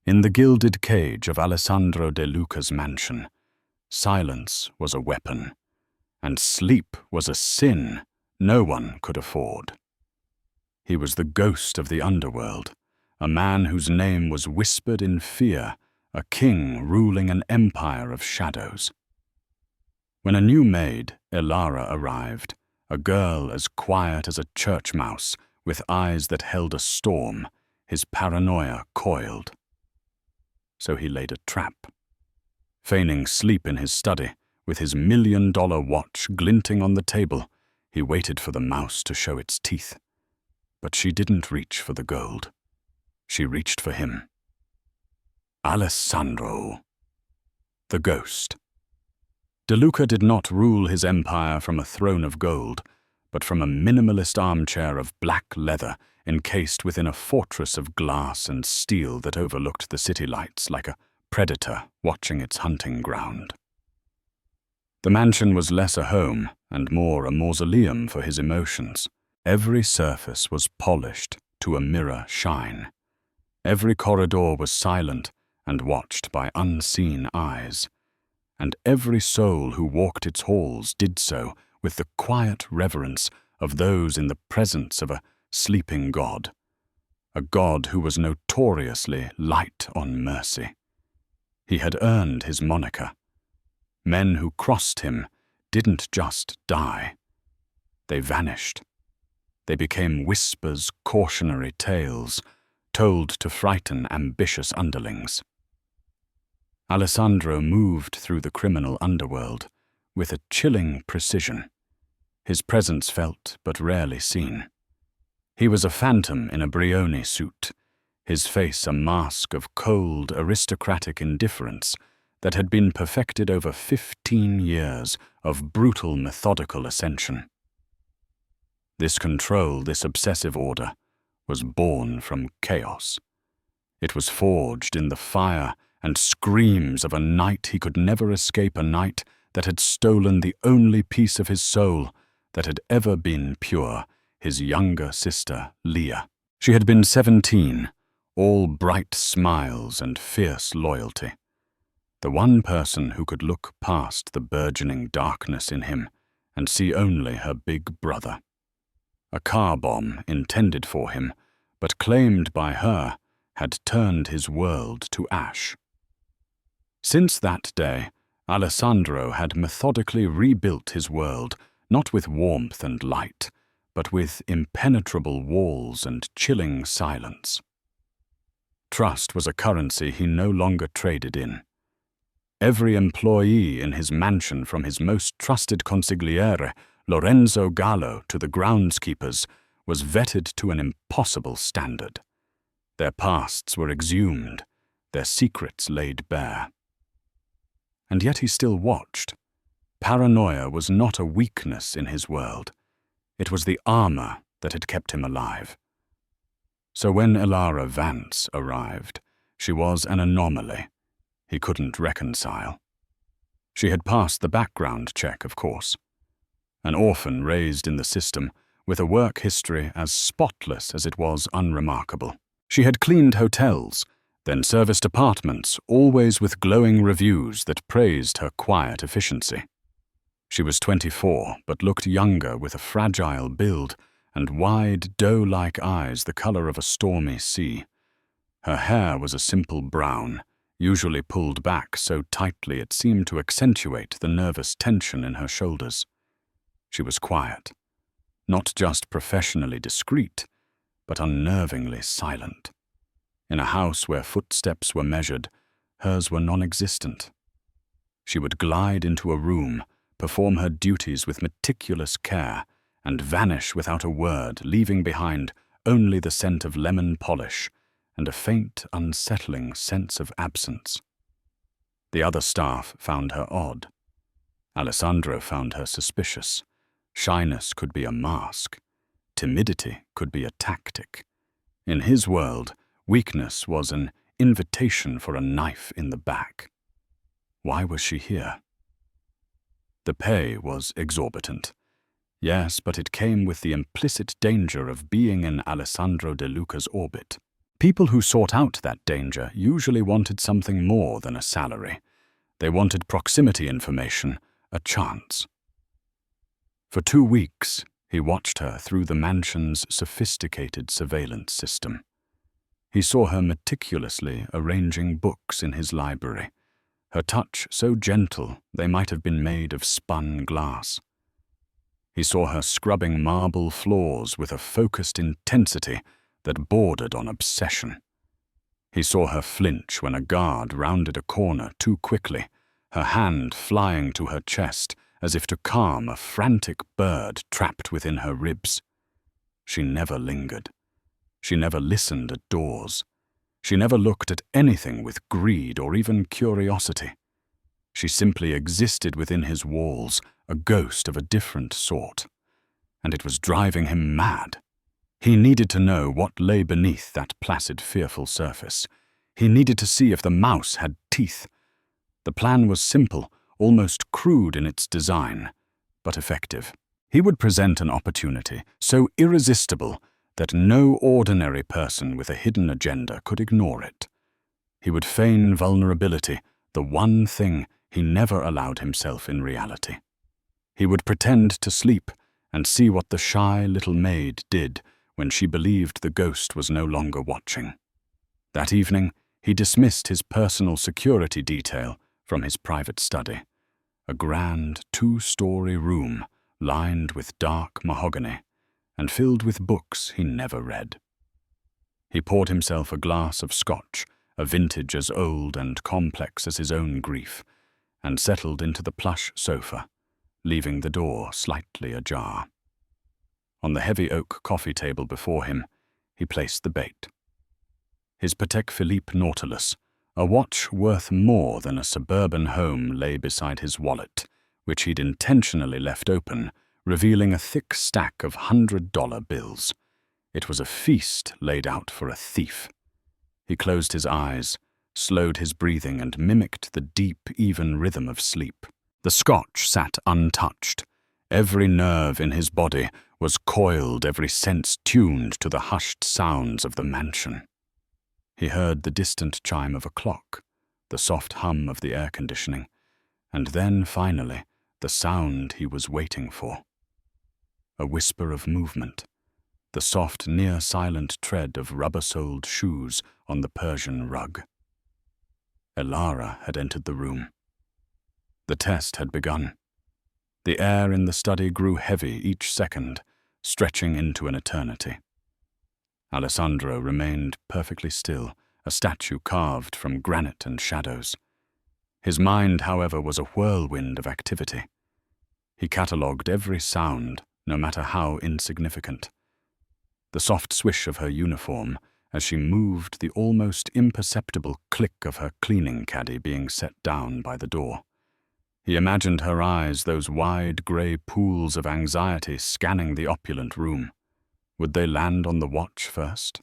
In the gilded cage of Alessandro De Luca's mansion, silence was a weapon, and sleep was a sin no one could afford. He was the ghost of the underworld, a man whose name was whispered in fear, a king ruling an empire of shadows. When a new maid, Elara, arrived, a girl as quiet as a church mouse, with eyes that held a storm, his paranoia coiled. So he laid a trap. Feigning sleep in his study, with his $1,000,000 watch glinting on the table, he waited for the mouse to show its teeth. But she didn't reach for the gold. She reached for him. Alessandro. The ghost. De Luca did not rule his empire from a throne of gold, but from a minimalist armchair of black leather encased within a fortress of glass and steel that overlooked the city lights like a predator watching its hunting ground. The mansion was less a home and more a mausoleum for his emotions. Every surface was polished to a mirror shine. Every corridor was silent and watched by unseen eyes. And every soul who walked its halls did so with the quiet reverence of those in the presence of a sleeping god, a god who was notoriously light on mercy. He had earned his moniker. Men who crossed him didn't just die. They vanished. They became whispers, cautionary tales, told to frighten ambitious underlings. Alessandro moved through the criminal underworld with a chilling precision. His presence felt but rarely seen. He was a phantom in a Brioni suit, his face a mask of cold, aristocratic indifference that had been perfected over 15 years of brutal, methodical ascension. This control, this obsessive order, was born from chaos. It was forged in the fire and screams of a night he could never escape, a night that had stolen the only piece of his soul that had ever been pure, his younger sister, Leah. She had been 17, all bright smiles and fierce loyalty. The one person who could look past the burgeoning darkness in him and see only her big brother. A car bomb intended for him, but claimed by her, had turned his world to ash. Since that day, Alessandro had methodically rebuilt his world, not with warmth and light, but with impenetrable walls and chilling silence. Trust was a currency he no longer traded in. Every employee in his mansion, from his most trusted consigliere, Lorenzo Gallo, to the groundskeepers, was vetted to an impossible standard. Their pasts were exhumed, their secrets laid bare. And yet he still watched. Paranoia was not a weakness in his world. It was the armor that had kept him alive. So when Elara Vance arrived, she was an anomaly. He couldn't reconcile. She had passed the background check, of course. An orphan raised in the system, with a work history as spotless as it was unremarkable. She had cleaned hotels, then serviced apartments, always with glowing reviews that praised her quiet efficiency. She was 24, but looked younger with a fragile build and wide, doe-like eyes the color of a stormy sea. Her hair was a simple brown, usually pulled back so tightly it seemed to accentuate the nervous tension in her shoulders. She was quiet, not just professionally discreet, but unnervingly silent. In a house where footsteps were measured, hers were non-existent. She would glide into a room, perform her duties with meticulous care, and vanish without a word, leaving behind only the scent of lemon polish and a faint, unsettling sense of absence. The other staff found her odd. Alessandro found her suspicious. Shyness could be a mask. Timidity could be a tactic. In his world, weakness was an invitation for a knife in the back. Why was she here? The pay was exorbitant. Yes, but it came with the implicit danger of being in Alessandro De Luca's orbit. People who sought out that danger usually wanted something more than a salary. They wanted proximity information, a chance. For 2 weeks, he watched her through the mansion's sophisticated surveillance system. He saw her meticulously arranging books in his library, her touch so gentle they might have been made of spun glass. He saw her scrubbing marble floors with a focused intensity that bordered on obsession. He saw her flinch when a guard rounded a corner too quickly, her hand flying to her chest as if to calm a frantic bird trapped within her ribs. She never lingered. She never listened at doors. She never looked at anything with greed or even curiosity. She simply existed within his walls, a ghost of a different sort. And it was driving him mad. He needed to know what lay beneath that placid, fearful surface. He needed to see if the mouse had teeth. The plan was simple, almost crude in its design, but effective. He would present an opportunity so irresistible that no ordinary person with a hidden agenda could ignore it. He would feign vulnerability, the one thing he never allowed himself in reality. He would pretend to sleep and see what the shy little maid did when she believed the ghost was no longer watching. That evening, he dismissed his personal security detail from his private study, a grand 2-story room lined with dark mahogany and filled with books he never read. He poured himself a glass of scotch, a vintage as old and complex as his own grief, and settled into the plush sofa, leaving the door slightly ajar. On the heavy oak coffee table before him, he placed the bait. His Patek Philippe Nautilus, a watch worth more than a suburban home, lay beside his wallet, which he'd intentionally left open, revealing a thick stack of $100 bills. It was a feast laid out for a thief. He closed his eyes, slowed his breathing, and mimicked the deep, even rhythm of sleep. The scotch sat untouched. Every nerve in his body was coiled, every sense tuned to the hushed sounds of the mansion. He heard the distant chime of a clock, the soft hum of the air conditioning, and then, finally, the sound he was waiting for. A whisper of movement, the soft, near-silent tread of rubber-soled shoes on the Persian rug. Elara had entered the room. The test had begun. The air in the study grew heavy each second, stretching into an eternity. Alessandro remained perfectly still, a statue carved from granite and shadows. His mind, however, was a whirlwind of activity. He catalogued every sound, no matter how insignificant. The soft swish of her uniform as she moved, the almost imperceptible click of her cleaning caddy being set down by the door. He imagined her eyes, those wide grey pools of anxiety scanning the opulent room. Would they land on the watch first?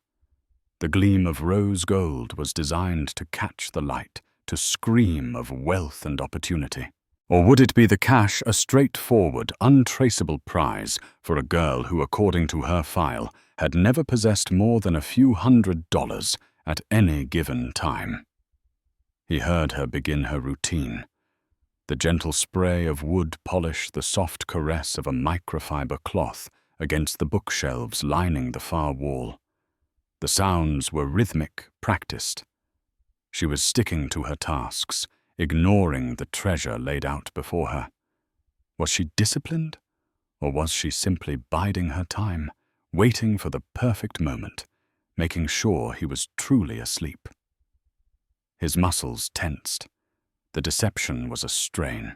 The gleam of rose gold was designed to catch the light, to scream of wealth and opportunity. Or would it be the cash, a straightforward, untraceable prize for a girl who, according to her file, had never possessed more than a few $100 at any given time? He heard her begin her routine. The gentle spray of wood polish, the soft caress of a microfiber cloth against the bookshelves lining the far wall. The sounds were rhythmic, practiced. She was sticking to her tasks, ignoring the treasure laid out before her. Was she disciplined, or was she simply biding her time, waiting for the perfect moment, making sure he was truly asleep? His muscles tensed. The deception was a strain.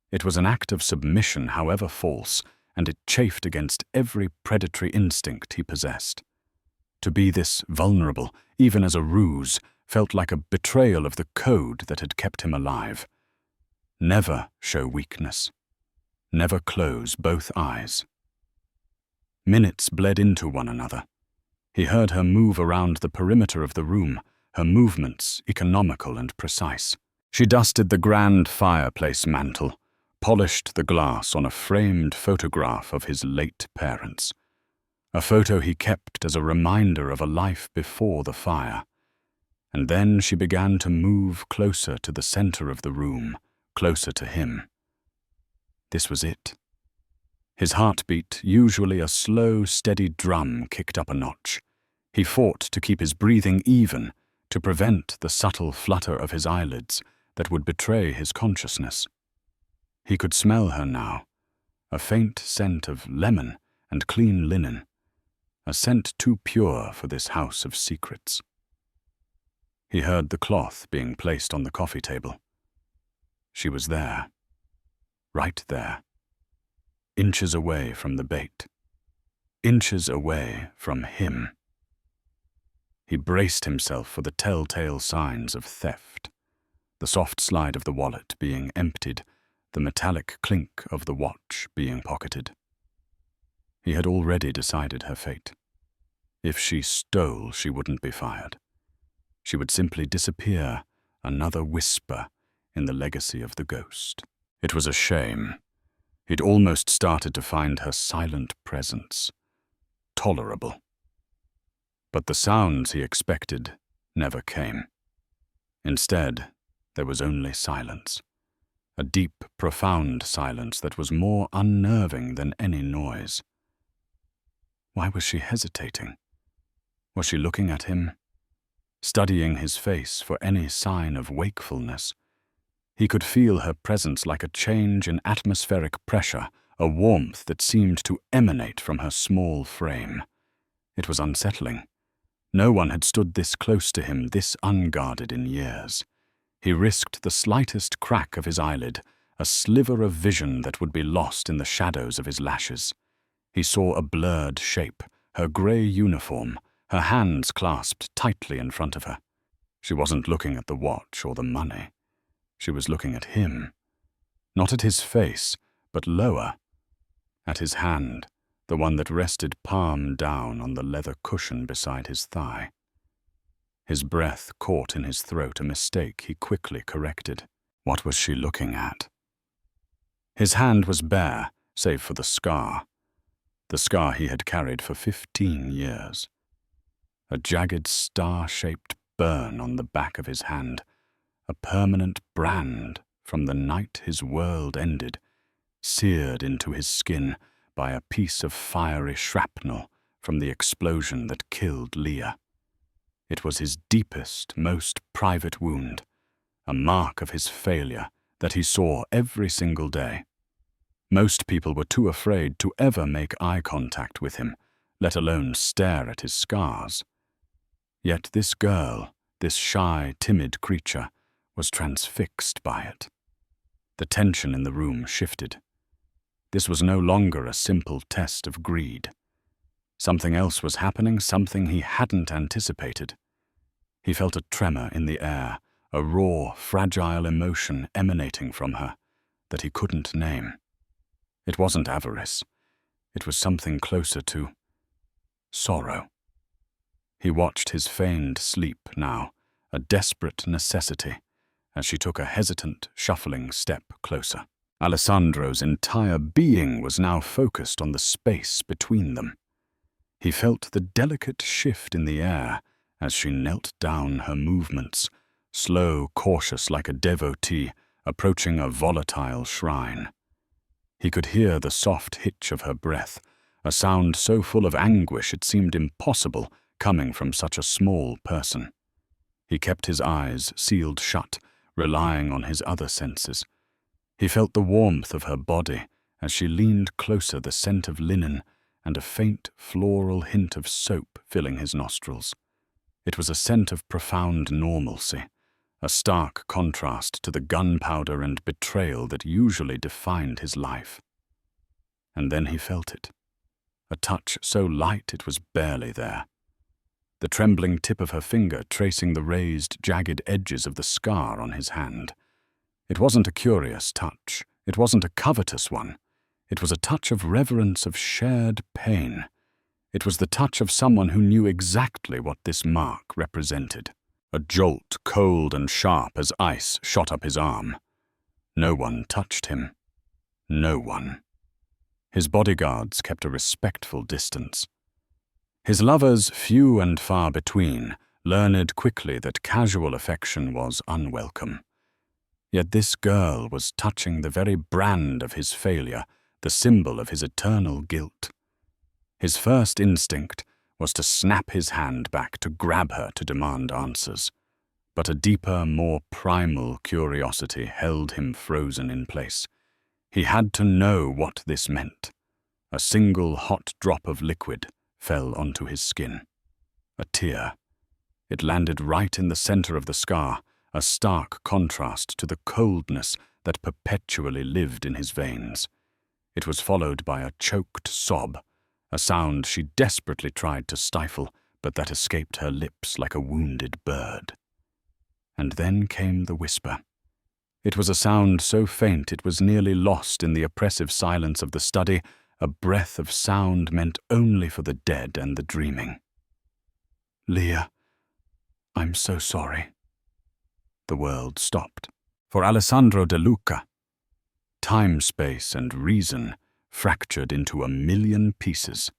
It was an act of submission, however false, and it chafed against every predatory instinct he possessed. To be this vulnerable, even as a ruse, felt like a betrayal of the code that had kept him alive. Never show weakness. Never close both eyes. Minutes bled into one another. He heard her move around the perimeter of the room, her movements economical and precise. She dusted the grand fireplace mantel, polished the glass on a framed photograph of his late parents. a photo he kept as a reminder of a life before the fire. And then she began to move closer to the center of the room, closer to him. This was it. His heartbeat, usually a slow, steady drum, kicked up a notch. He fought to keep his breathing even, to prevent the subtle flutter of his eyelids that would betray his consciousness. He could smell her now, a faint scent of lemon and clean linen, a scent too pure for this house of secrets. He heard the cloth being placed on the coffee table. She was there, right there, inches away from the bait, inches away from him. He braced himself for the telltale signs of theft, the soft slide of the wallet being emptied, the metallic clink of the watch being pocketed. He had already decided her fate. If she stole, she wouldn't be fired. She would simply disappear, another whisper in the legacy of the ghost. It was a shame. He'd almost started to find her silent presence tolerable. But the sounds he expected never came. Instead, there was only silence. A deep, profound silence that was more unnerving than any noise. Why was she hesitating? Was she looking at him, studying his face for any sign of wakefulness? He could feel her presence like a change in atmospheric pressure, a warmth that seemed to emanate from her small frame. It was unsettling. No one had stood this close to him, this unguarded in years. He risked the slightest crack of his eyelid, a sliver of vision that would be lost in the shadows of his lashes. He saw a blurred shape, her grey uniform, her hands clasped tightly in front of her. She wasn't looking at the watch or the money. She was looking at him. Not at his face, but lower. At his hand, the one that rested palm down on the leather cushion beside his thigh. His breath caught in his throat, a mistake he quickly corrected. What was she looking at? His hand was bare, save for the scar he had carried for 15 years. A jagged star-shaped burn on the back of his hand, a permanent brand from the night his world ended, seared into his skin by a piece of fiery shrapnel from the explosion that killed Leah. It was his deepest, most private wound, a mark of his failure that he saw every single day. Most people were too afraid to ever make eye contact with him, let alone stare at his scars. Yet this girl, this shy, timid creature, was transfixed by it. The tension in the room shifted. This was no longer a simple test of greed. Something else was happening, something he hadn't anticipated. He felt a tremor in the air, a raw, fragile emotion emanating from her that he couldn't name. It wasn't avarice. It was something closer to sorrow. He watched his feigned sleep now, a desperate necessity, as she took a hesitant, shuffling step closer. Alessandro's entire being was now focused on the space between them. He felt the delicate shift in the air as she knelt down, her movements, slow, cautious like a devotee approaching a volatile shrine. He could hear the soft hitch of her breath, a sound so full of anguish it seemed impossible coming from such a small person. He kept his eyes sealed shut, relying on his other senses. He felt the warmth of her body as she leaned closer, the scent of linen and a faint floral hint of soap filling his nostrils. It was a scent of profound normalcy, a stark contrast to the gunpowder and betrayal that usually defined his life. And then he felt it, a touch so light it was barely there. The trembling tip of her finger tracing the raised, jagged edges of the scar on his hand. It wasn't a curious touch. It wasn't a covetous one. It was a touch of reverence, of shared pain. It was the touch of someone who knew exactly what this mark represented. A jolt, cold and sharp as ice, shot up his arm. No one touched him. No one. His bodyguards kept a respectful distance. His lovers, few and far between, learned quickly that casual affection was unwelcome. Yet this girl was touching the very brand of his failure, the symbol of his eternal guilt. His first instinct was to snap his hand back, to grab her, to demand answers. But a deeper, more primal curiosity held him frozen in place. He had to know what this meant. A single hot drop of liquid fell onto his skin. A tear. It landed right in the center of the scar, a stark contrast to the coldness that perpetually lived in his veins. It was followed by a choked sob, a sound she desperately tried to stifle, but that escaped her lips like a wounded bird. And then came the whisper. It was a sound so faint it was nearly lost in the oppressive silence of the study, a breath of sound meant only for the dead and the dreaming. "Leah, I'm so sorry." The world stopped. For Alessandro De Luca, time, space, and reason fractured into a million pieces.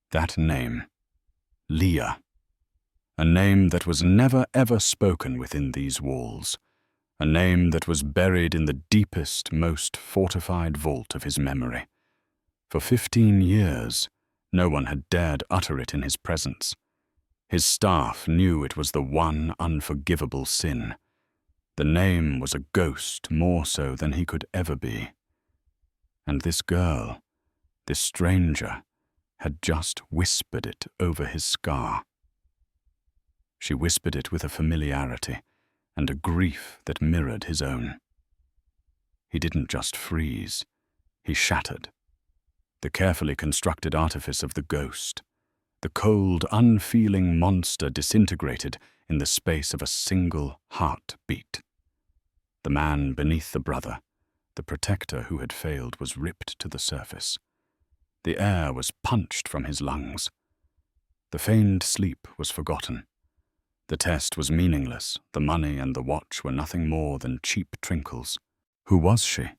That name, Leah, a name that was never ever spoken within these walls, a name that was buried in the deepest, most fortified vault of his memory. For 15 years, no one had dared utter it in his presence. His staff knew it was the one unforgivable sin. The name was a ghost more so than he could ever be. And this girl, this stranger, had just whispered it over his scar. She whispered it with a familiarity and a grief that mirrored his own. He didn't just freeze, he shattered. The carefully constructed artifice of the ghost, the cold, unfeeling monster disintegrated in the space of a single heartbeat. The man beneath the brother, the protector who had failed, was ripped to the surface. The air was punched from his lungs. The feigned sleep was forgotten. The test was meaningless. The money and the watch were nothing more than cheap trinkles. Who was she?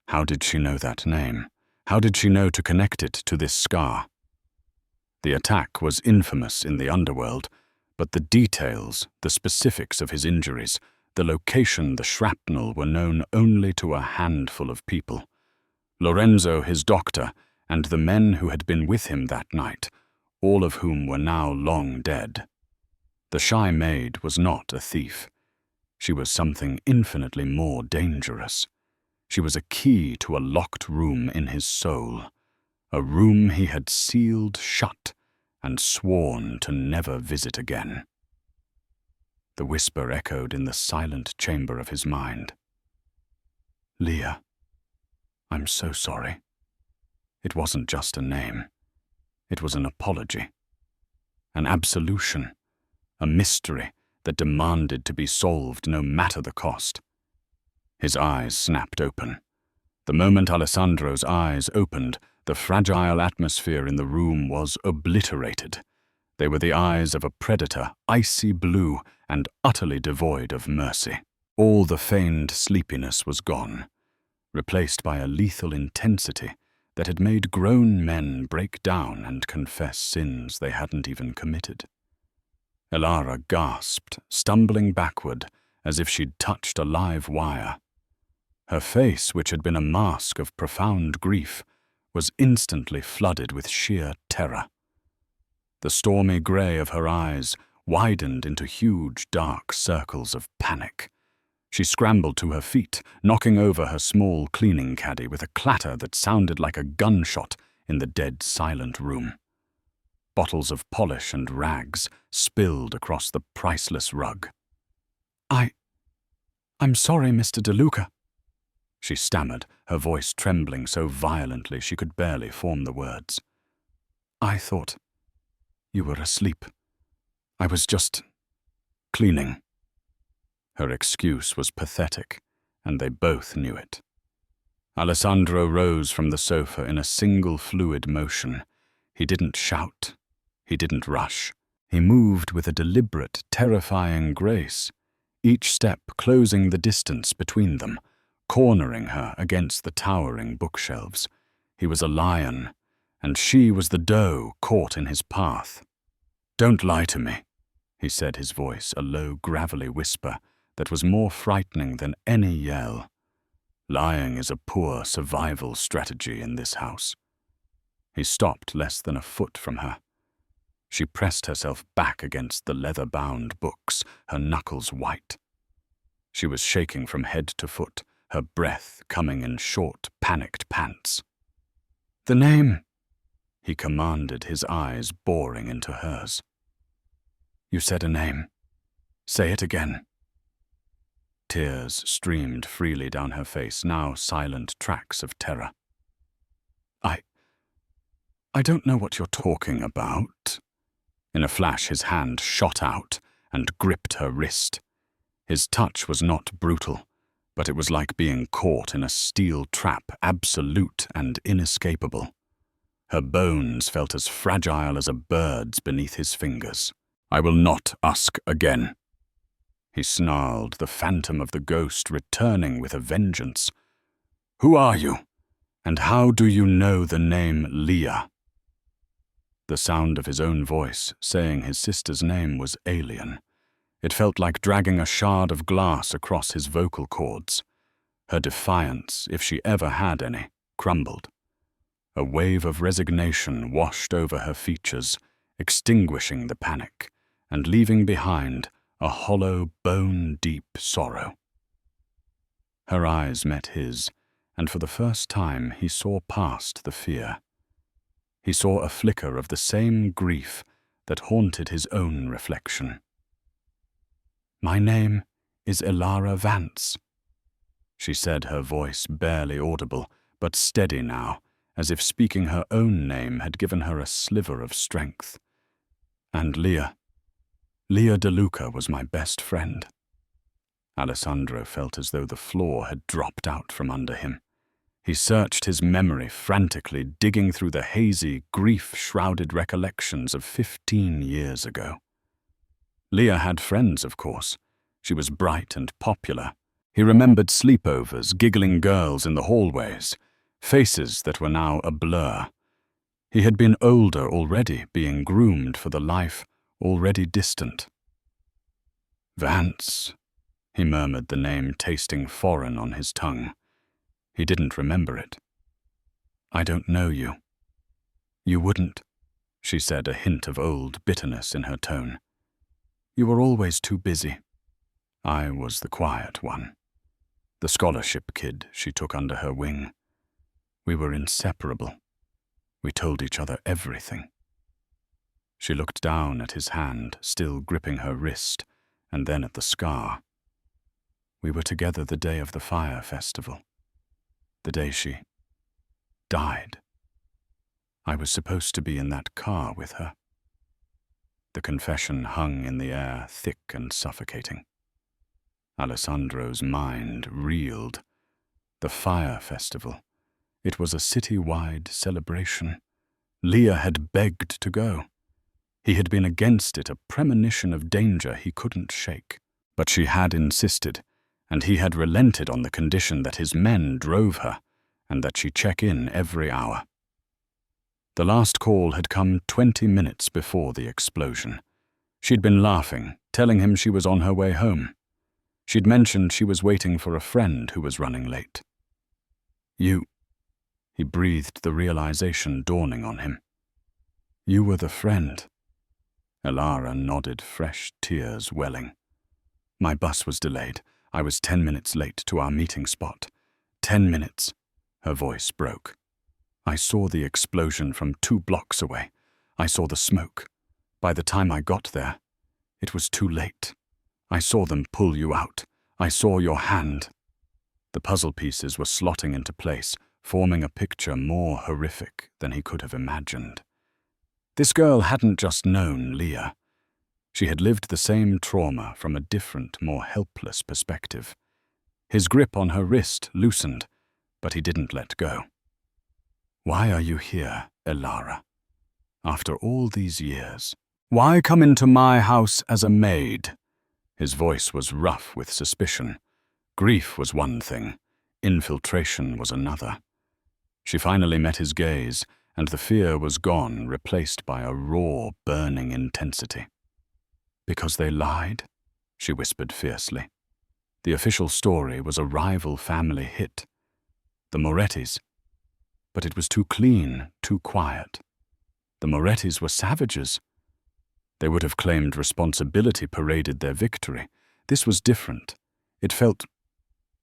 How did she know that name? How did she know to connect it to this scar? The attack was infamous in the underworld, but the details, the specifics of his injuries, the location, the shrapnel were known only to a handful of people. Lorenzo, his doctor, and the men who had been with him that night, all of whom were now long dead. The shy maid was not a thief. She was something infinitely more dangerous. She was a key to a locked room in his soul, a room he had sealed shut and sworn to never visit again. The whisper echoed in the silent chamber of his mind. "Leah, I'm so sorry." It wasn't just a name. It was an apology, an absolution, a mystery that demanded to be solved no matter the cost. His eyes snapped open. The moment Alessandro's eyes opened, the fragile atmosphere in the room was obliterated. They were the eyes of a predator, icy blue and utterly devoid of mercy. All the feigned sleepiness was gone, replaced by a lethal intensity that had made grown men break down and confess sins they hadn't even committed. Elara gasped, stumbling backward as if she'd touched a live wire. Her face, which had been a mask of profound grief, was instantly flooded with sheer terror. The stormy grey of her eyes widened into huge dark circles of panic. She scrambled to her feet, knocking over her small cleaning caddy with a clatter that sounded like a gunshot in the dead silent room. Bottles of polish and rags spilled across the priceless rug. I'm sorry, Mr. De Luca," she stammered, her voice trembling so violently she could barely form the words. "I thought you were asleep. I was just cleaning." Her excuse was pathetic, and they both knew it. Alessandro rose from the sofa in a single fluid motion. He didn't shout. He didn't rush. He moved with a deliberate, terrifying grace, each step closing the distance between them, cornering her against the towering bookshelves. He was a lion, and she was the doe caught in his path. "Don't lie to me," he said, his voice a low, gravelly whisper that was more frightening than any yell. "Lying is a poor survival strategy in this house." He stopped less than a foot from her. She pressed herself back against the leather-bound books, her knuckles white. She was shaking from head to foot, her breath coming in short, panicked pants. "The name," he commanded, his eyes boring into hers. "You said a name. Say it again." Tears streamed freely down her face, now silent tracks of terror. I don't know what you're talking about." In a flash, his hand shot out and gripped her wrist. His touch was not brutal, but it was like being caught in a steel trap, absolute and inescapable. Her bones felt as fragile as a bird's beneath his fingers. "I will not ask again," he snarled, the phantom of the ghost returning with a vengeance. "Who are you? And how do you know the name Leah?" The sound of his own voice saying his sister's name was alien. It felt like dragging a shard of glass across his vocal cords. Her defiance, if she ever had any, crumbled. A wave of resignation washed over her features, extinguishing the panic, and leaving behind a hollow, bone-deep sorrow. Her eyes met his, and for the first time he saw past the fear. He saw a flicker of the same grief that haunted his own reflection. "My name is Elara Vance," she said, her voice barely audible, but steady now, as if speaking her own name had given her a sliver of strength. "And Leah DeLuca was my best friend." Alessandro felt as though the floor had dropped out from under him. He searched his memory frantically, digging through the hazy, grief-shrouded recollections of 15 years ago. Leah had friends, of course. She was bright and popular. He remembered sleepovers, giggling girls in the hallways, faces that were now a blur. He had been older already, being groomed for the life already distant. "Vance," he murmured the name, tasting foreign on his tongue. He didn't remember it. "I don't know you." "You wouldn't," she said, a hint of old bitterness in her tone. "You were always too busy." I was the quiet one. The scholarship kid she took under her wing. We were inseparable. We told each other everything. She looked down at his hand, still gripping her wrist, and then at the scar. We were together the day of the fire festival. The day she died. I was supposed to be in that car with her. The confession hung in the air, thick and suffocating. Alessandro's mind reeled. The fire festival. It was a city-wide celebration. Leah had begged to go. He had been against it, a premonition of danger he couldn't shake. But she had insisted, and he had relented on the condition that his men drove her, and that she check in every hour. The last call had come 20 minutes before the explosion. She'd been laughing, telling him she was on her way home. She'd mentioned she was waiting for a friend who was running late. "You," he breathed, the realization dawning on him. "You were the friend." Elara nodded, fresh tears welling. "My bus was delayed. I was 10 minutes late to our meeting spot. 10 minutes. Her voice broke. "I saw the explosion from 2 blocks away. I saw the smoke. By the time I got there, it was too late. I saw them pull you out. I saw your hand." The puzzle pieces were slotting into place, forming a picture more horrific than he could have imagined. This girl hadn't just known Leah. She had lived the same trauma from a different, more helpless perspective. His grip on her wrist loosened, but he didn't let go. "Why are you here, Elara? After all these years, why come into my house as a maid?" His voice was rough with suspicion. Grief was one thing, infiltration was another. She finally met his gaze, and the fear was gone, replaced by a raw, burning intensity. "Because they lied?" she whispered fiercely. The official story was a rival family hit. The Morettis. But it was too clean, too quiet. The Morettis were savages. They would have claimed responsibility, paraded their victory. This was different. It felt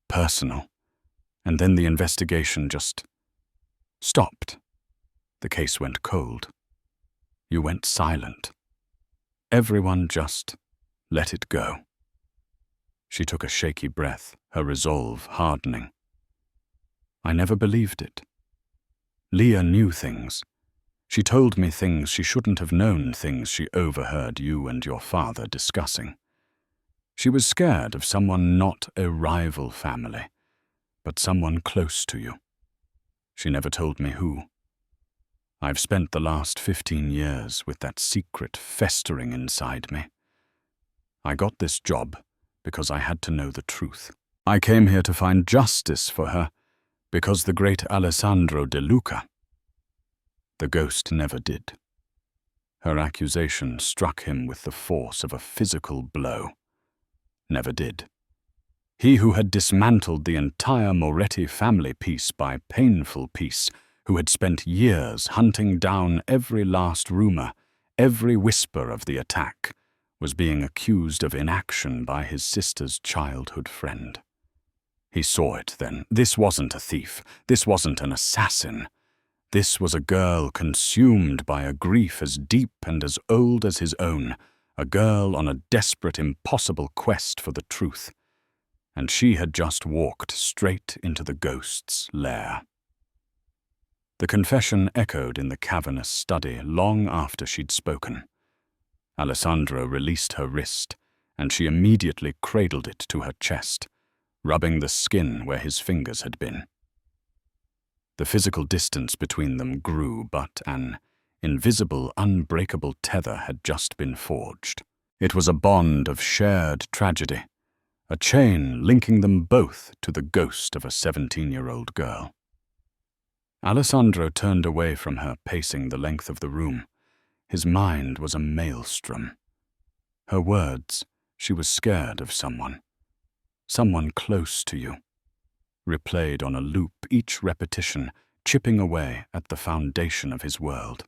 personal. And then the investigation just stopped. The case went cold. You went silent. Everyone just let it go. She took a shaky breath, her resolve hardening. I never believed it. Leah knew things. She told me things she shouldn't have known, things she overheard you and your father discussing. She was scared of someone not a rival family, but someone close to you. She never told me who. I've spent the last 15 years with that secret festering inside me. I got this job because I had to know the truth. I came here to find justice for her because the great Alessandro De Luca. The ghost never did. Her accusation struck him with the force of a physical blow. Never did. He who had dismantled the entire Moretti family piece by painful piece, who had spent years hunting down every last rumor, every whisper of the attack, was being accused of inaction by his sister's childhood friend. He saw it then. This wasn't a thief. This wasn't an assassin. This was a girl consumed by a grief as deep and as old as his own, a girl on a desperate, impossible quest for the truth. And she had just walked straight into the ghost's lair. The confession echoed in the cavernous study long after she'd spoken. Alessandro released her wrist, and she immediately cradled it to her chest, rubbing the skin where his fingers had been. The physical distance between them grew, but an invisible, unbreakable tether had just been forged. It was a bond of shared tragedy, a chain linking them both to the ghost of a 17-year-old girl. Alessandro turned away from her, pacing the length of the room. His mind was a maelstrom. Her words, she was scared of someone close to you, replayed on a loop, each repetition chipping away at the foundation of his world.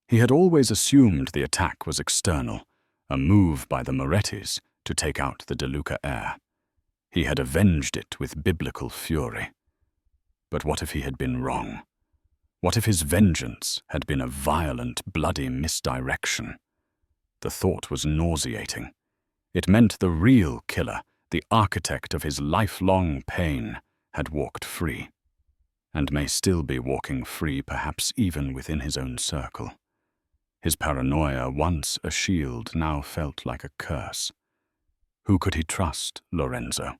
He had always assumed the attack was external, a move by the Morettis to take out the De Luca heir. He had avenged it with biblical fury. But what if he had been wrong? What if his vengeance had been a violent, bloody misdirection? The thought was nauseating. It meant the real killer, the architect of his lifelong pain, had walked free, and may still be walking free, perhaps even within his own circle. His paranoia, once a shield, now felt like a curse. Who could he trust, Lorenzo?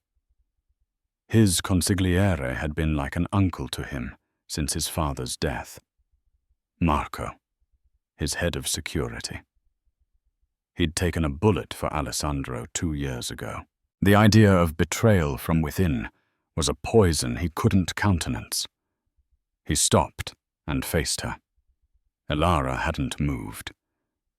His consigliere had been like an uncle to him since his father's death. Marco, his head of security. He'd taken a bullet for Alessandro 2 years ago. The idea of betrayal from within was a poison he couldn't countenance. He stopped and faced her. Elara hadn't moved.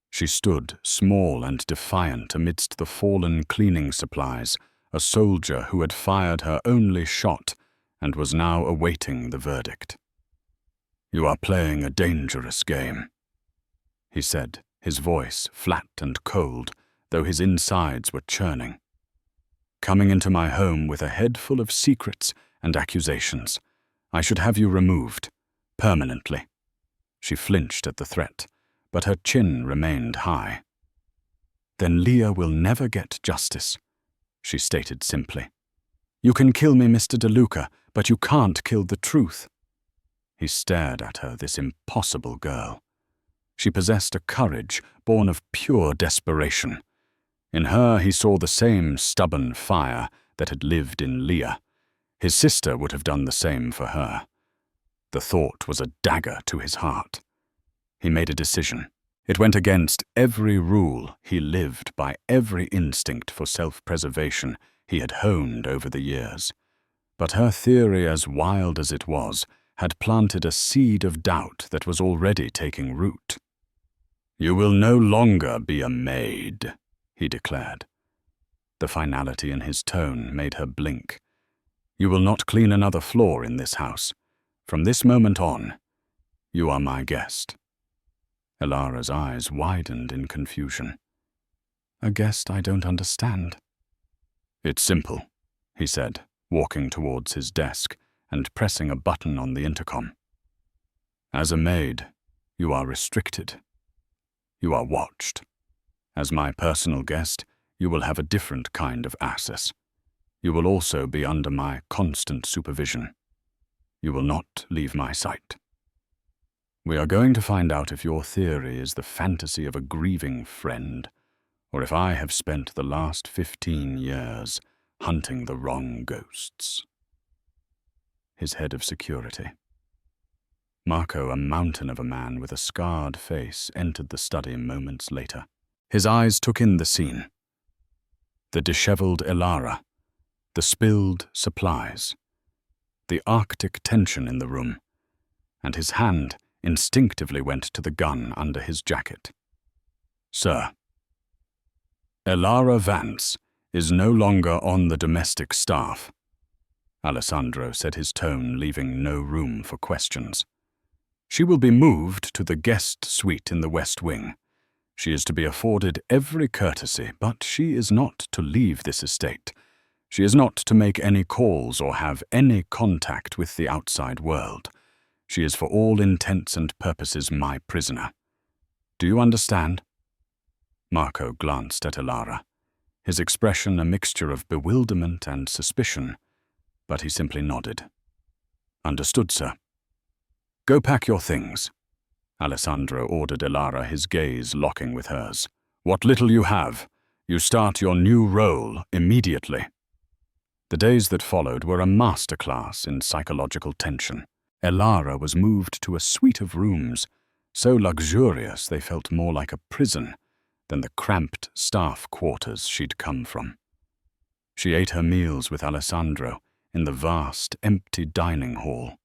She stood, small and defiant amidst the fallen cleaning supplies, a soldier who had fired her only shot and was now awaiting the verdict. "You are playing a dangerous game," he said, his voice flat and cold, though his insides were churning. "Coming into my home with a head full of secrets and accusations. I should have you removed, permanently." She flinched at the threat, but her chin remained high. "Then Leah will never get justice," she stated simply. "You can kill me, Mr. De Luca, but you can't kill the truth." He stared at her, this impossible girl. She possessed a courage born of pure desperation. In her he saw the same stubborn fire that had lived in Leah. His sister would have done the same for her. The thought was a dagger to his heart. He made a decision. It went against every rule he lived by, every instinct for self-preservation he had honed over the years. But her theory, as wild as it was, had planted a seed of doubt that was already taking root. "You will no longer be a maid," he declared. The finality in his tone made her blink. "You will not clean another floor in this house. From this moment on, you are my guest." Elara's eyes widened in confusion. "A guest I don't understand." "It's simple," he said, walking towards his desk and pressing a button on the intercom. "As a maid, you are restricted. You are watched. As my personal guest, you will have a different kind of access. You will also be under my constant supervision. You will not leave my sight. We are going to find out if your theory is the fantasy of a grieving friend, or if I have spent the last 15 years hunting the wrong ghosts." His head of security. Marco, a mountain of a man with a scarred face, entered the study moments later. His eyes took in the scene. The disheveled Elara, the spilled supplies, the Arctic tension in the room, and his hand instinctively went to the gun under his jacket. "Sir, Elara Vance is no longer on the domestic staff," Alessandro said, his tone leaving no room for questions. "She will be moved to the guest suite in the West Wing. She is to be afforded every courtesy, but she is not to leave this estate. She is not to make any calls or have any contact with the outside world. She is for all intents and purposes my prisoner. Do you understand?" Marco glanced at Elara, his expression a mixture of bewilderment and suspicion, but he simply nodded. "Understood, sir." "Go pack your things," Alessandro ordered Elara, his gaze locking with hers. "What little you have, you start your new role immediately." The days that followed were a masterclass in psychological tension. Elara was moved to a suite of rooms, so luxurious they felt more like a prison than the cramped staff quarters she'd come from. She ate her meals with Alessandro in the vast, empty dining hall,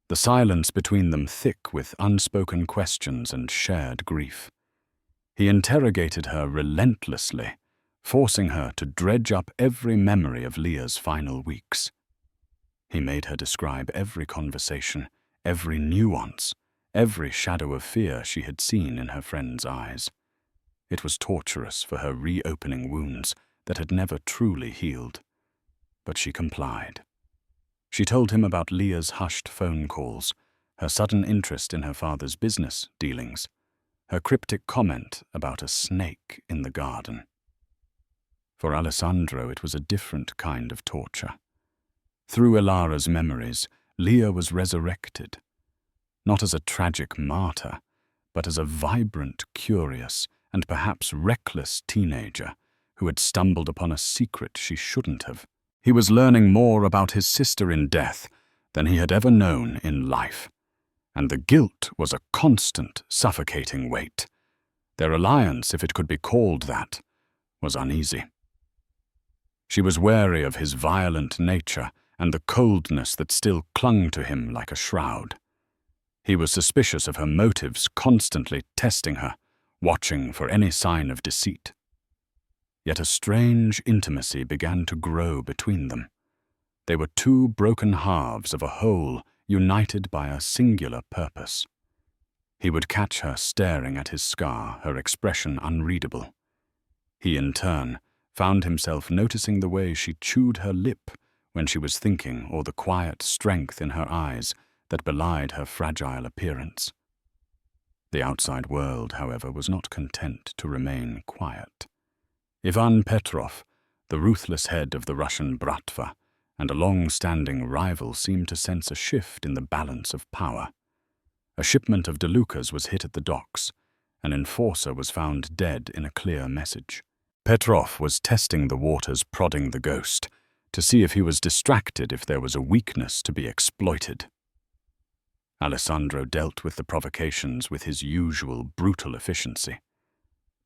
the silence between them thick with unspoken questions and shared grief. He interrogated her relentlessly, forcing her to dredge up every memory of Leah's final weeks. He made her describe every conversation, every nuance, every shadow of fear she had seen in her friend's eyes. It was torturous for her reopening wounds that had never truly healed. But she complied. She told him about Leah's hushed phone calls, her sudden interest in her father's business dealings, her cryptic comment about a snake in the garden. For Alessandro, it was a different kind of torture. Through Elara's memories, Leah was resurrected, not as a tragic martyr, but as a vibrant, curious, and perhaps reckless teenager who had stumbled upon a secret she shouldn't have. He was learning more about his sister in death than he had ever known in life, and the guilt was a constant, suffocating weight. Their alliance, if it could be called that, was uneasy. She was wary of his violent nature and the coldness that still clung to him like a shroud. He was suspicious of her motives, constantly testing her, watching for any sign of deceit. Yet a strange intimacy began to grow between them. They were two broken halves of a whole united by a singular purpose. He would catch her staring at his scar, her expression unreadable. He, in turn, found himself noticing the way she chewed her lip when she was thinking, or the quiet strength in her eyes that belied her fragile appearance. The outside world, however, was not content to remain quiet. Ivan Petrov, the ruthless head of the Russian Bratva, and a long-standing rival, seemed to sense a shift in the balance of power. A shipment of DeLucas was hit at the docks. An enforcer was found dead in a clear message. Petrov was testing the waters, prodding the ghost, to see if he was distracted, if there was a weakness to be exploited. Alessandro dealt with the provocations with his usual brutal efficiency,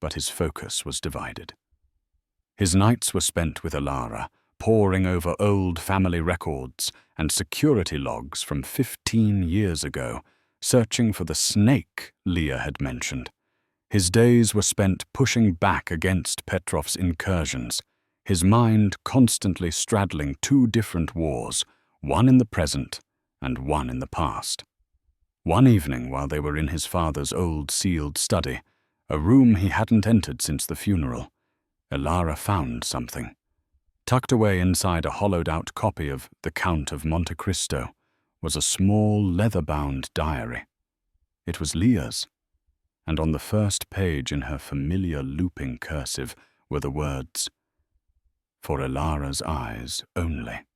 but his focus was divided. His nights were spent with Elara, poring over old family records and security logs from 15 years ago, searching for the snake Leah had mentioned. His days were spent pushing back against Petrov's incursions, his mind constantly straddling two different wars, one in the present and one in the past. One evening, while they were in his father's old sealed study, a room he hadn't entered since the funeral, Elara found something. Tucked away inside a hollowed-out copy of The Count of Monte Cristo was a small leather-bound diary. It was Leah's, and on the first page in her familiar looping cursive were the words, "For Elara's eyes only."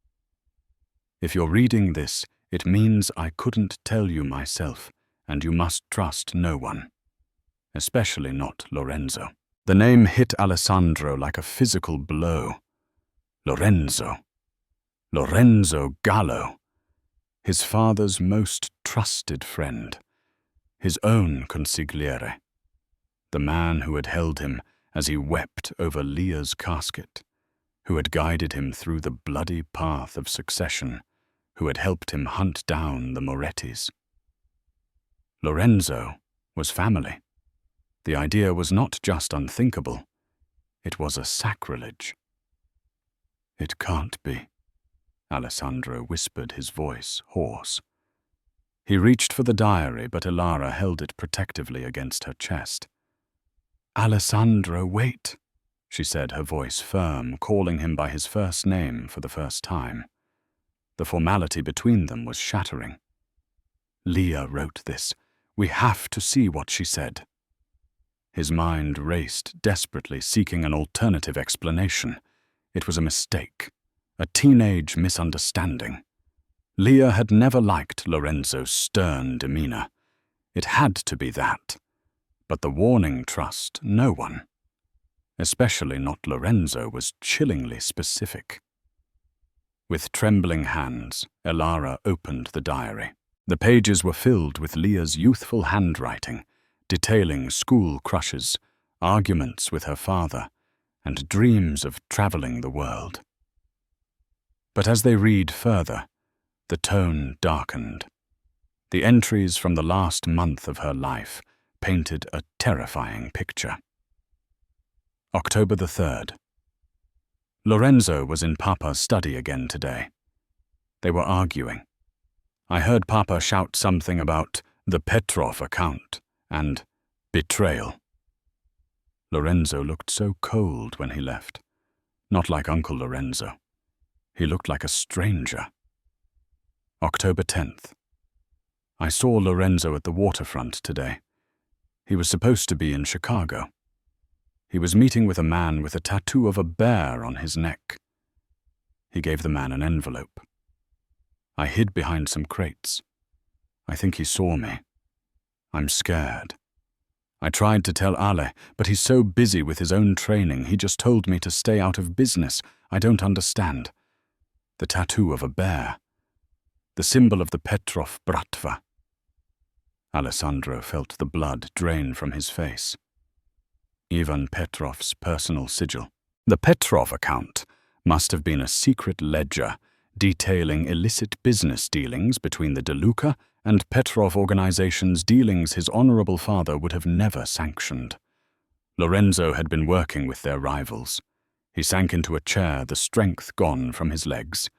If you're reading this, it means I couldn't tell you myself, and you must trust no one, especially not Lorenzo. The name hit Alessandro like a physical blow. Lorenzo. Lorenzo Gallo. His father's most trusted friend. His own consigliere. The man who had held him as he wept over Leah's casket, who had guided him through the bloody path of succession, who had helped him hunt down the Morettis. Lorenzo was family. The idea was not just unthinkable, it was a sacrilege. "It can't be," Alessandro whispered, his voice hoarse. He reached for the diary, but Elara held it protectively against her chest. "Alessandro, wait," she said, her voice firm, calling him by his first name for the first time. The formality between them was shattering. "Leah wrote this. We have to see what she said." His mind raced, desperately seeking an alternative explanation. It was a mistake, a teenage misunderstanding. Leah had never liked Lorenzo's stern demeanor. It had to be that. But the warning trust no one. Especially not Lorenzo was chillingly specific. With trembling hands, Elara opened the diary. The pages were filled with Leah's youthful handwriting, detailing school crushes, arguments with her father, and dreams of traveling the world. But as they read further, the tone darkened. The entries from the last month of her life painted a terrifying picture. October the 3rd. Lorenzo was in Papa's study again today. They were arguing. I heard Papa shout something about the Petrov account and betrayal. Lorenzo looked so cold when he left. Not like Uncle Lorenzo. He looked like a stranger. October 10th. I saw Lorenzo at the waterfront today. He was supposed to be in Chicago. He was meeting with a man with a tattoo of a bear on his neck. He gave the man an envelope. I hid behind some crates. I think he saw me. I'm scared. I tried to tell Ale, but he's so busy with his own training, he just told me to stay out of business. I don't understand. The tattoo of a bear. The symbol of the Petrov Bratva. Alessandro felt the blood drain from his face. Ivan Petrov's personal sigil. The Petrov account must have been a secret ledger detailing illicit business dealings between the DeLuca and Petrov organizations, dealings his honorable father would have never sanctioned. Lorenzo had been working with their rivals. He sank into a chair, the strength gone from his legs.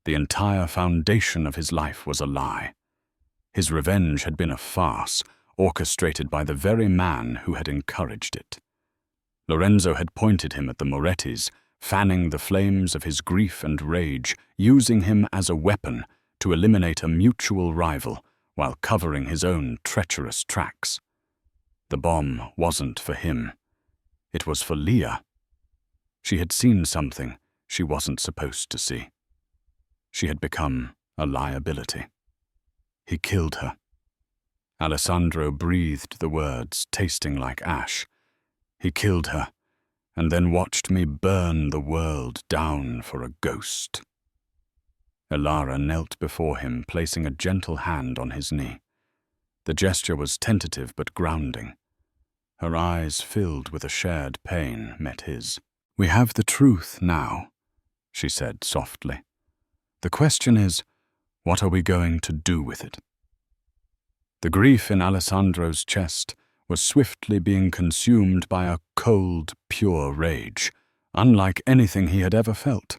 The entire foundation of his life was a lie. His revenge had been a farce, orchestrated by the very man who had encouraged it. Lorenzo had pointed him at the Morettis, fanning the flames of his grief and rage, using him as a weapon to eliminate a mutual rival while covering his own treacherous tracks. The bomb wasn't for him. It was for Leah. She had seen something she wasn't supposed to see. She had become a liability. He killed her. Alessandro breathed the words, tasting like ash. He killed her, and then watched me burn the world down for a ghost. Elara knelt before him, placing a gentle hand on his knee. The gesture was tentative but grounding. Her eyes, filled with a shared pain, met his. "We have the truth now," she said softly. "The question is, what are we going to do with it?" The grief in Alessandro's chest was swiftly being consumed by a cold, pure rage, unlike anything he had ever felt.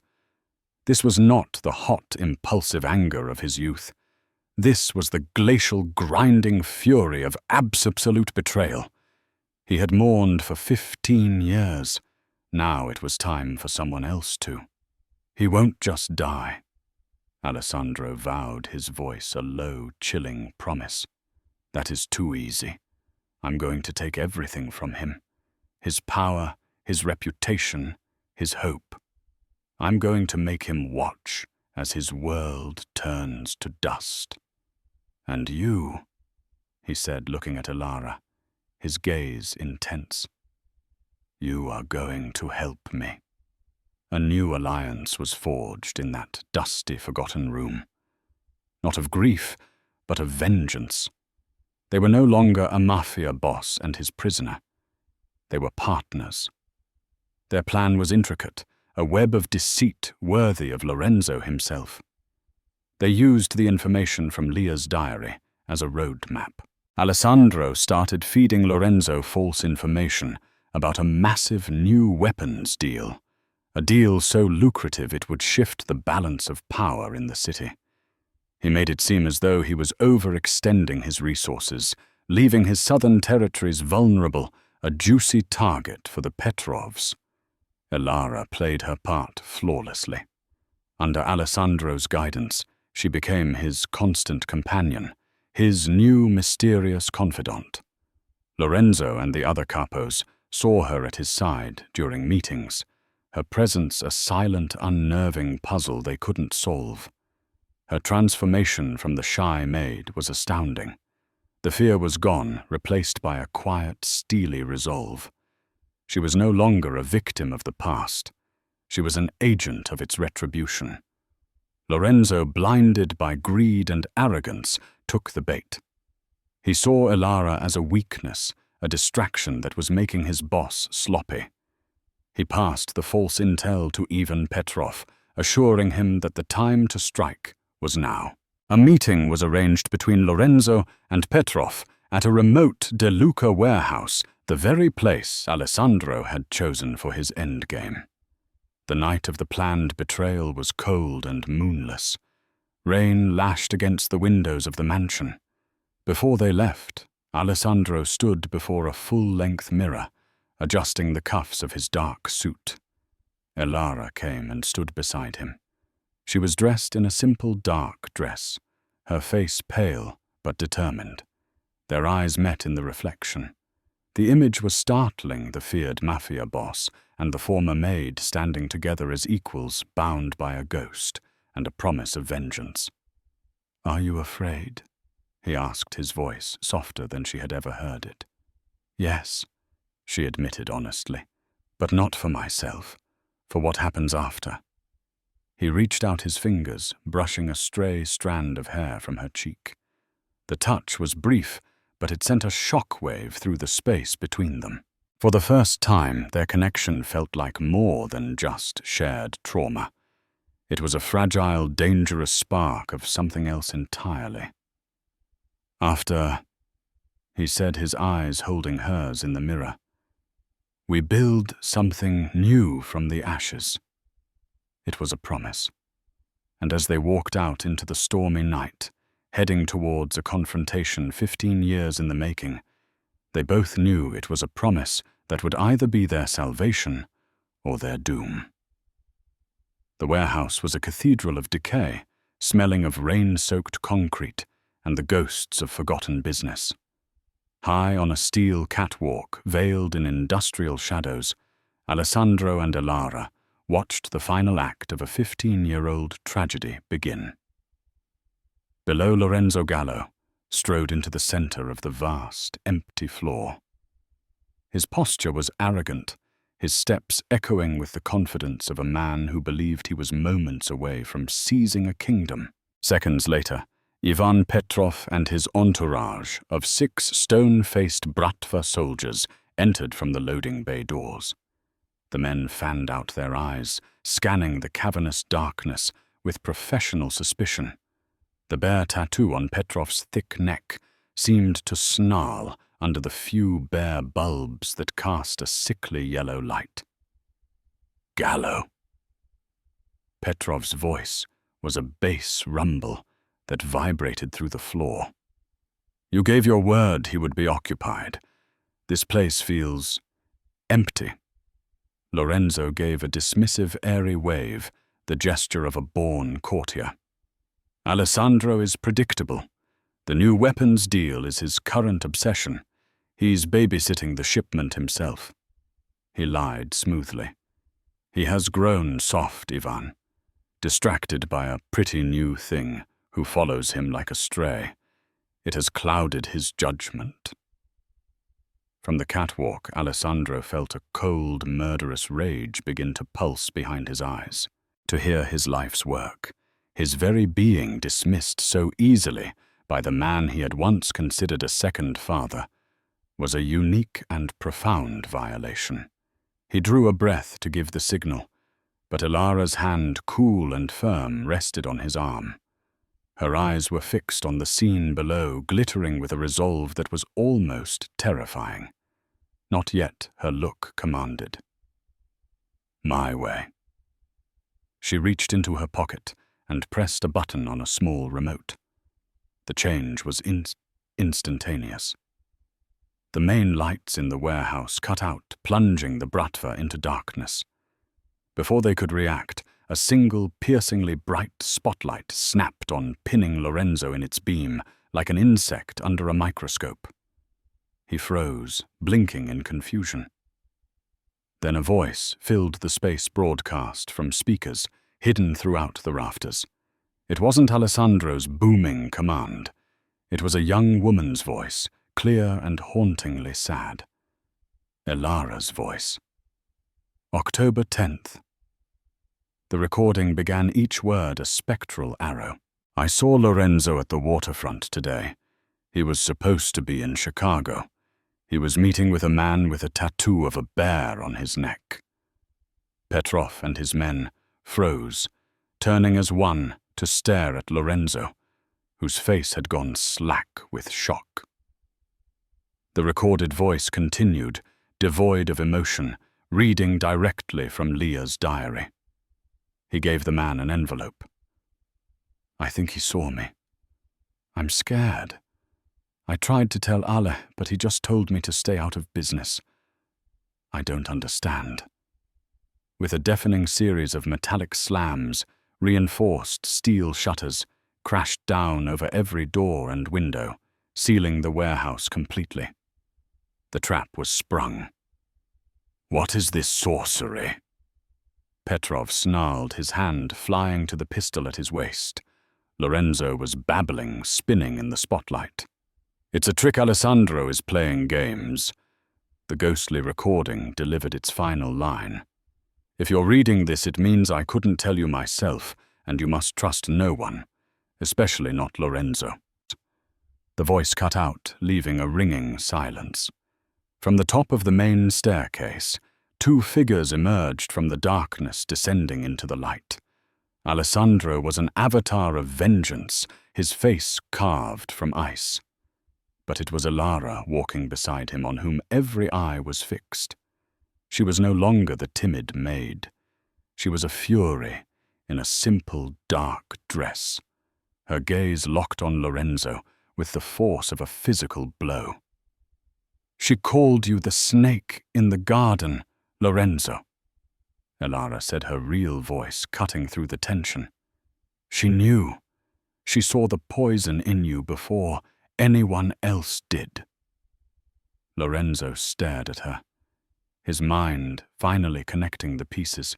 This was not the hot, impulsive anger of his youth. This was the glacial, grinding fury of absolute betrayal. He had mourned for 15 years. Now it was time for someone else to. "He won't just die," Alessandro vowed, his voice a low, chilling promise. "That is too easy. I'm going to take everything from him. His power, his reputation, his hope. I'm going to make him watch as his world turns to dust. And you," he said, looking at Elara, his gaze intense, "you are going to help me." A new alliance was forged in that dusty, forgotten room. Not of grief, but of vengeance. They were no longer a Mafia boss and his prisoner. They were partners. Their plan was intricate, a web of deceit worthy of Lorenzo himself. They used the information from Leah's diary as a road map. Alessandro started feeding Lorenzo false information about a massive new weapons deal, a deal so lucrative it would shift the balance of power in the city. He made it seem as though he was overextending his resources, leaving his southern territories vulnerable, a juicy target for the Petrovs. Elara played her part flawlessly. Under Alessandro's guidance, she became his constant companion, his new mysterious confidant. Lorenzo and the other capos saw her at his side during meetings, her presence a silent, unnerving puzzle they couldn't solve. Her transformation from the shy maid was astounding. The fear was gone, replaced by a quiet, steely resolve. She was no longer a victim of the past. She was an agent of its retribution. Lorenzo, blinded by greed and arrogance, took the bait. He saw Elara as a weakness, a distraction that was making his boss sloppy. He passed the false intel to Ivan Petrov, assuring him that the time to strike was now. A meeting was arranged between Lorenzo and Petrov at a remote De Luca warehouse, the very place Alessandro had chosen for his endgame. The night of the planned betrayal was cold and moonless. Rain lashed against the windows of the mansion. Before they left, Alessandro stood before a full-length mirror, adjusting the cuffs of his dark suit. Elara came and stood beside him. She was dressed in a simple dark dress, her face pale but determined. Their eyes met in the reflection. The image was startling, the feared Mafia boss and the former maid standing together as equals, bound by a ghost and a promise of vengeance. "Are you afraid?" he asked, his voice softer than she had ever heard it. "Yes," she admitted honestly, "but not for myself, for what happens after." He reached out his fingers, brushing a stray strand of hair from her cheek. The touch was brief, but it sent a shock-wave through the space between them. For the first time, their connection felt like more than just shared trauma. It was a fragile, dangerous spark of something else entirely. "After," he said, his eyes holding hers in the mirror, "we build something new from the ashes." It was a promise. And as they walked out into the stormy night, heading towards a confrontation 15 years in the making, they both knew it was a promise that would either be their salvation or their doom. The warehouse was a cathedral of decay, smelling of rain-soaked concrete and the ghosts of forgotten business. High on a steel catwalk, veiled in industrial shadows, Alessandro and Elara watched the final act of a 15-year-old tragedy begin. Below, Lorenzo Gallo strode into the center of the vast, empty floor. His posture was arrogant, his steps echoing with the confidence of a man who believed he was moments away from seizing a kingdom. Seconds later, Ivan Petrov and his entourage of 6 stone-faced Bratva soldiers entered from the loading bay doors. The men fanned out their eyes, scanning the cavernous darkness with professional suspicion. The bare tattoo on Petrov's thick neck seemed to snarl under the few bare bulbs that cast a sickly yellow light. Gallo. Petrov's voice was a bass rumble that vibrated through the floor. You gave your word he would be occupied. This place feels empty. Lorenzo gave a dismissive, airy wave, the gesture of a born courtier. Alessandro is predictable. The new weapons deal is his current obsession. He's babysitting the shipment himself. He lied smoothly. He has grown soft, Ivan, distracted by a pretty new thing who follows him like a stray. It has clouded his judgment. From the catwalk, Alessandro felt a cold, murderous rage begin to pulse behind his eyes. To hear his life's work, his very being dismissed so easily by the man he had once considered a second father, was a unique and profound violation. He drew a breath to give the signal, but Ilara's hand, cool and firm, rested on his arm. Her eyes were fixed on the scene below, glittering with a resolve that was almost terrifying. Not yet, her look commanded. My way. She reached into her pocket and pressed a button on a small remote. The change was instantaneous. The main lights in the warehouse cut out, plunging the Bratva into darkness. Before they could react, a single piercingly bright spotlight snapped on, pinning Lorenzo in its beam, like an insect under a microscope. He froze, blinking in confusion. Then a voice filled the space broadcast from speakers hidden throughout the rafters. It wasn't Alessandro's booming command. It was a young woman's voice, clear and hauntingly sad. Ilara's voice. October 10th. The recording began each word a spectral arrow. I saw Lorenzo at the waterfront today. He was supposed to be in Chicago. He was meeting with a man with a tattoo of a bear on his neck. Petrov and his men froze, turning as one to stare at Lorenzo, whose face had gone slack with shock. The recorded voice continued, devoid of emotion, reading directly from Leah's diary. He gave the man an envelope. I think he saw me. I'm scared. I tried to tell Ale, but he just told me to stay out of business. I don't understand. With a deafening series of metallic slams, reinforced steel shutters crashed down over every door and window, sealing the warehouse completely. The trap was sprung. What is this sorcery? Petrov snarled, his hand flying to the pistol at his waist. Lorenzo was babbling, spinning in the spotlight. It's a trick Alessandro is playing games. The ghostly recording delivered its final line. If you're reading this, it means I couldn't tell you myself, and you must trust no one, especially not Lorenzo. The voice cut out, leaving a ringing silence. From the top of the main staircase, two figures emerged from the darkness, descending into the light. Alessandro was an avatar of vengeance, his face carved from ice. But it was Ilara walking beside him, on whom every eye was fixed. She was no longer the timid maid. She was a fury in a simple, dark dress, her gaze locked on Lorenzo with the force of a physical blow. She called you the snake in the garden, Lorenzo, Ilara said, her real voice cutting through the tension. She knew. She saw the poison in you before anyone else did. Lorenzo stared at her, his mind finally connecting the pieces.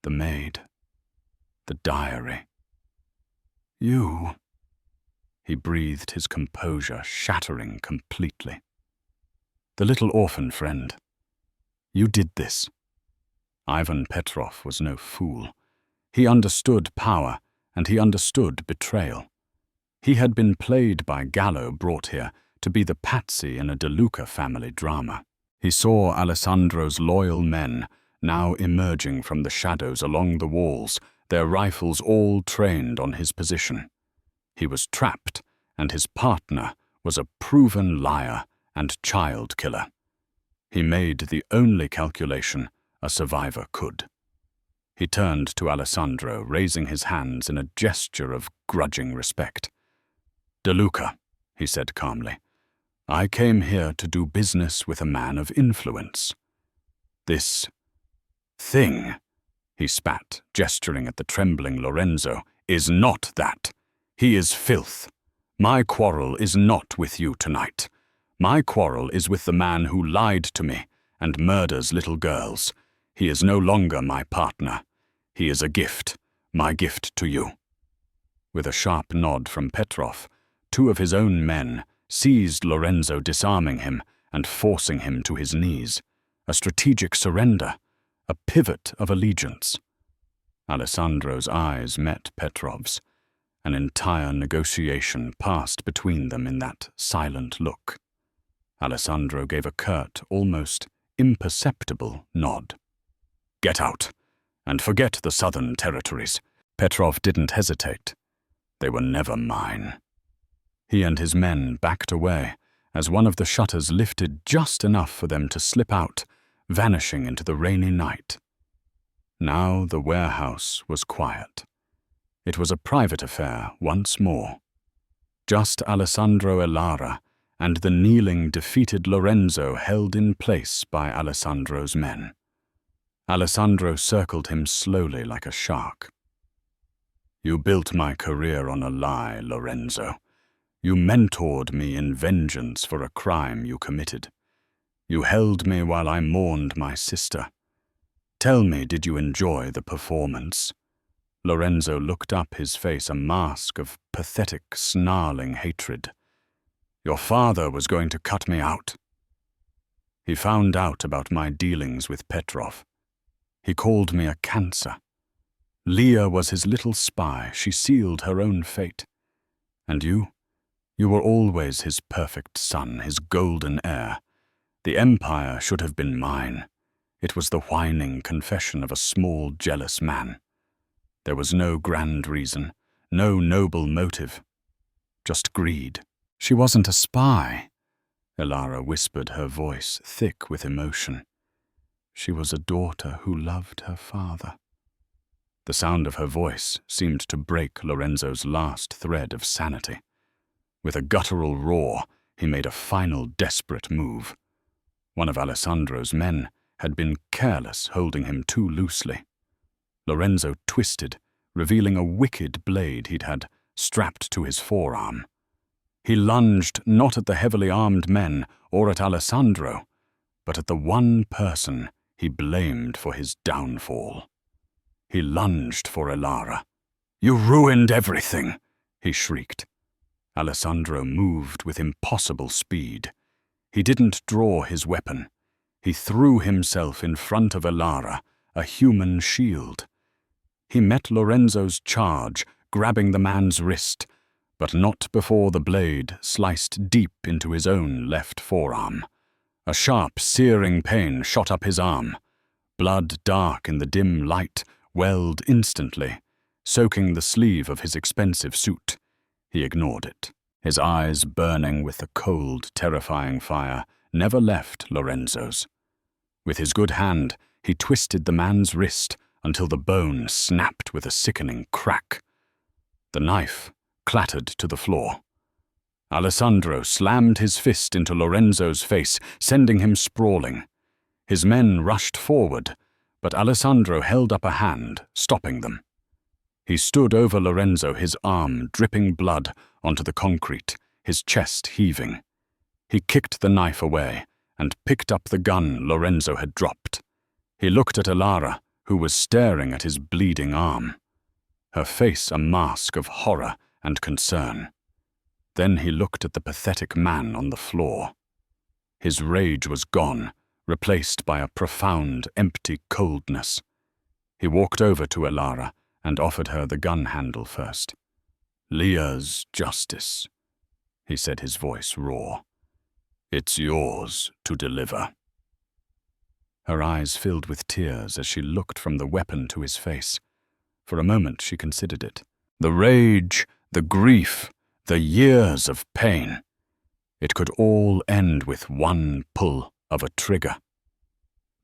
The maid, the diary. You, he breathed, his composure shattering completely. The little orphan friend. You did this. Ivan Petrov was no fool. He understood power, and he understood betrayal. He had been played by Gallo, brought here to be the patsy in a De Luca family drama. He saw Alessandro's loyal men now emerging from the shadows along the walls, their rifles all trained on his position. He was trapped, and his partner was a proven liar and child killer. He made the only calculation a survivor could. He turned to Alessandro, raising his hands in a gesture of grudging respect. "De Luca," he said calmly, "I came here to do business with a man of influence. This thing," he spat, gesturing at the trembling Lorenzo, "is not that. He is filth. My quarrel is not with you tonight. My quarrel is with the man who lied to me and murders little girls. He is no longer my partner. He is a gift, my gift to you." With a sharp nod from Petrov, two of his own men seized Lorenzo, disarming him and forcing him to his knees. A strategic surrender, a pivot of allegiance. Alessandro's eyes met Petrov's. An entire negotiation passed between them in that silent look. Alessandro gave a curt, almost imperceptible nod. "Get out, and forget the southern territories." Petrov didn't hesitate. They were never mine. He and his men backed away as one of the shutters lifted just enough for them to slip out, vanishing into the rainy night. Now the warehouse was quiet. It was a private affair once more. Just Alessandro e Lara and the kneeling, defeated Lorenzo held in place by Alessandro's men. Alessandro circled him slowly like a shark. "You built my career on a lie, Lorenzo. You mentored me in vengeance for a crime you committed. You held me while I mourned my sister. Tell me, did you enjoy the performance?" Lorenzo looked up, his face a mask of pathetic, snarling hatred. "Your father was going to cut me out. He found out about my dealings with Petrov. He called me a cancer. Leah was his little spy. She sealed her own fate. And you were always his perfect son, his golden heir. The empire should have been mine. It was the whining confession of a small, jealous man. There was no grand reason, no noble motive. Just greed." "She wasn't a spy," Elara whispered, her voice thick with emotion. "She was a daughter who loved her father." The sound of her voice seemed to break Lorenzo's last thread of sanity. With a guttural roar, he made a final desperate move. One of Alessandro's men had been careless, holding him too loosely. Lorenzo twisted, revealing a wicked blade he'd had strapped to his forearm. He lunged not at the heavily armed men or at Alessandro, but at the one person he blamed for his downfall. He lunged for Elara. "You ruined everything!" he shrieked. Alessandro moved with impossible speed. He didn't draw his weapon. He threw himself in front of Elara, a human shield. He met Lorenzo's charge, grabbing the man's wrist, but not before the blade sliced deep into his own left forearm. A sharp, searing pain shot up his arm. Blood, dark in the dim light, welled instantly, soaking the sleeve of his expensive suit. He ignored it. His eyes, burning with the cold, terrifying fire, never left Lorenzo's. With his good hand, he twisted the man's wrist until the bone snapped with a sickening crack. The knife clattered to the floor. Alessandro slammed his fist into Lorenzo's face, sending him sprawling. His men rushed forward, but Alessandro held up a hand, stopping them. He stood over Lorenzo, his arm dripping blood onto the concrete, his chest heaving. He kicked the knife away and picked up the gun Lorenzo had dropped. He looked at Elara, who was staring at his bleeding arm, her face a mask of horror and concern. Then he looked at the pathetic man on the floor. His rage was gone, replaced by a profound, empty coldness. He walked over to Elara and offered her the gun handle first. "Leah's justice," he said, his voice raw. "It's yours to deliver." Her eyes filled with tears as she looked from the weapon to his face. For a moment she considered it. The rage, the grief, the years of pain. It could all end with one pull of a trigger.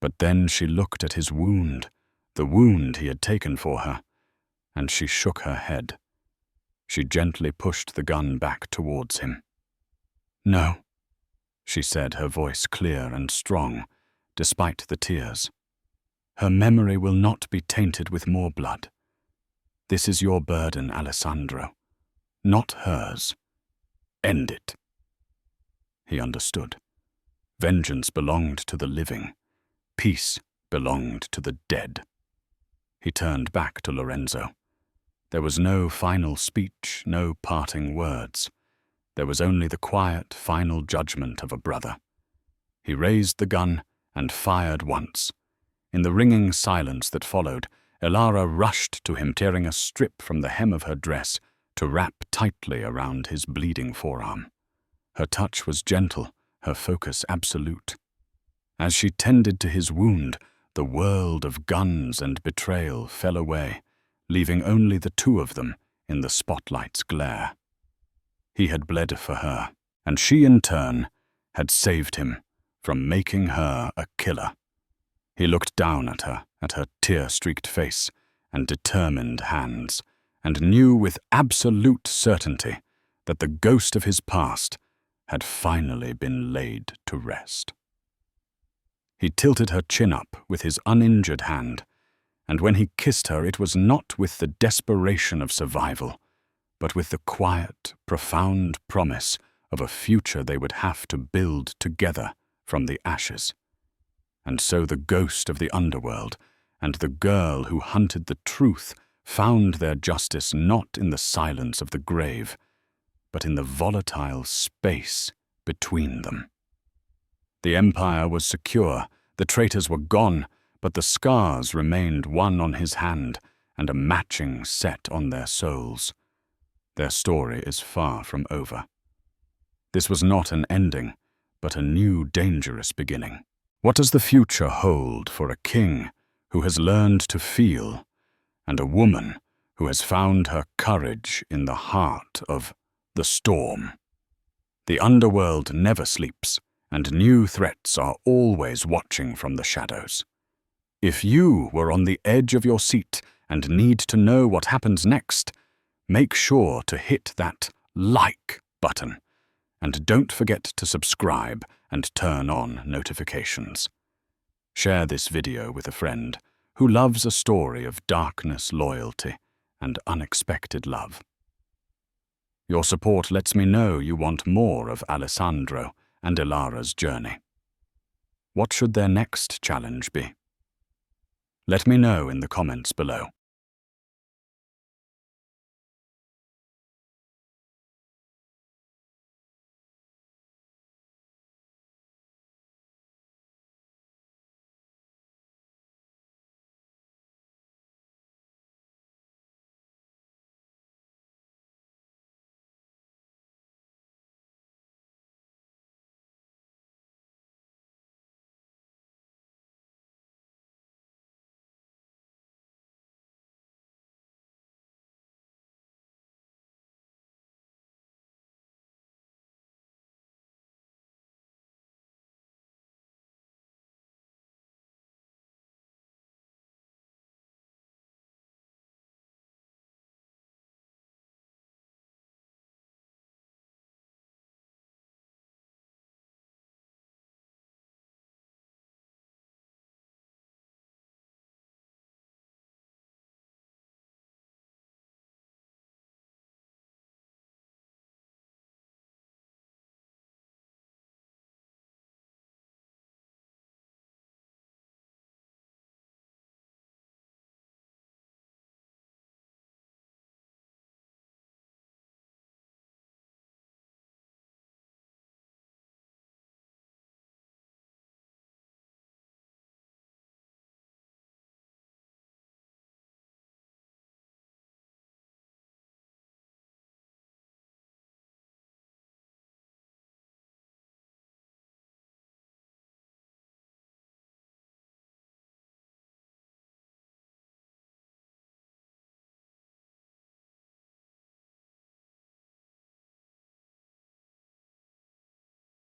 But then she looked at his wound, the wound he had taken for her, and she shook her head. She gently pushed the gun back towards him. "No," she said, her voice clear and strong, despite the tears. "Her memory will not be tainted with more blood. This is your burden, Alessandro, not hers. End it." He understood. Vengeance belonged to the living. Peace belonged to the dead. He turned back to Lorenzo. There was no final speech, no parting words. There was only the quiet, final judgment of a brother. He raised the gun and fired once. In the ringing silence that followed, Elara rushed to him, tearing a strip from the hem of her dress to wrap tightly around his bleeding forearm. Her touch was gentle, her focus absolute. As she tended to his wound, the world of guns and betrayal fell away, leaving only the two of them in the spotlight's glare. He had bled for her, and she in turn had saved him from making her a killer. He looked down at her tear-streaked face and determined hands, and knew with absolute certainty that the ghost of his past had finally been laid to rest. He tilted her chin up with his uninjured hand, and when he kissed her it was not with the desperation of survival, but with the quiet, profound promise of a future they would have to build together from the ashes. And so the ghost of the underworld and the girl who hunted the truth found their justice not in the silence of the grave, but in the volatile space between them. The empire was secure, the traitors were gone, but the scars remained, one on his hand and a matching set on their souls. Their story is far from over. This was not an ending, but a new dangerous beginning. What does the future hold for a king who has learned to feel, and a woman who has found her courage in the heart of the storm? The underworld never sleeps, and new threats are always watching from the shadows. If you were on the edge of your seat and need to know what happens next, make sure to hit that like button, and don't forget to subscribe and turn on notifications. Share this video with a friend who loves a story of darkness, loyalty, and unexpected love. Your support lets me know you want more of Alessandro and Elara's journey. What should their next challenge be? Let me know in the comments below.